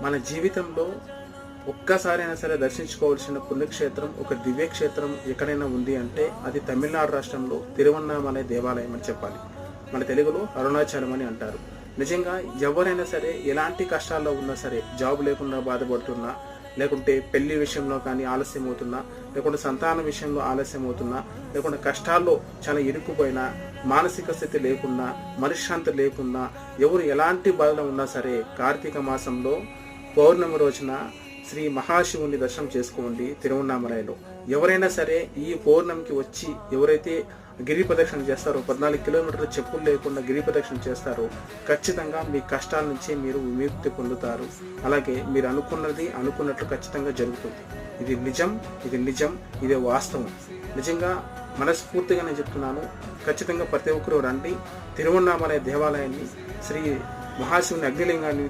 మన జీవితంలో ఒక్కసారైనా సరే దర్శించుకోవాల్సిన పుణ్యక్షేత్రం, ఒక దివ్యక్షేత్రం ఎక్కడైనా ఉంది అంటే అది తమిళనాడు రాష్ట్రంలో తిరువన్నామలై దేవాలయం అని చెప్పాలి. మన తెలుగులో అరుణాచలం అని అంటారు. నిజంగా ఎవరైనా సరే ఎలాంటి కష్టాల్లో ఉన్నా సరే, జాబ్ లేకుండా బాధపడుతున్నా, లేకుంటే పెళ్లి విషయంలో కానీ ఆలస్యం అవుతున్నా, లేకుంటే సంతానం విషయంలో ఆలస్యం అవుతున్నా, లేకుంటే కష్టాల్లో చాలా ఇరుక్కుపోయినా, మానసిక స్థితి లేకున్నా, మనశ్శాంతి లేకున్నా, ఎవరు ఎలాంటి బాధలో ఉన్నా సరే కార్తీక మాసంలో పౌర్ణమి రోజున శ్రీ మహాశివుని దర్శనం చేసుకోండి తిరువన్నామలైలో. ఎవరైనా సరే ఈ పౌర్ణమికి వచ్చి ఎవరైతే గిరి ప్రదక్షిణ చేస్తారో, 14 కిలోమీటర్ల చెప్పులు లేకుండా గిరి ప్రదక్షిణ చేస్తారో ఖచ్చితంగా మీ కష్టాల నుంచి మీరు విముక్తి పొందుతారు. అలాగే మీరు అనుకున్నట్లు ఖచ్చితంగా జరుగుతుంది. ఇది నిజం, ఇదే వాస్తవం. నిజంగా మనస్ఫూర్తిగా నేను చెప్తున్నాను. ఖచ్చితంగా ప్రతి ఒక్కరూ రండి. తిరువన్నామలై దేవాలయాన్ని, శ్రీ మహాశివుని అగ్నిలింగాన్ని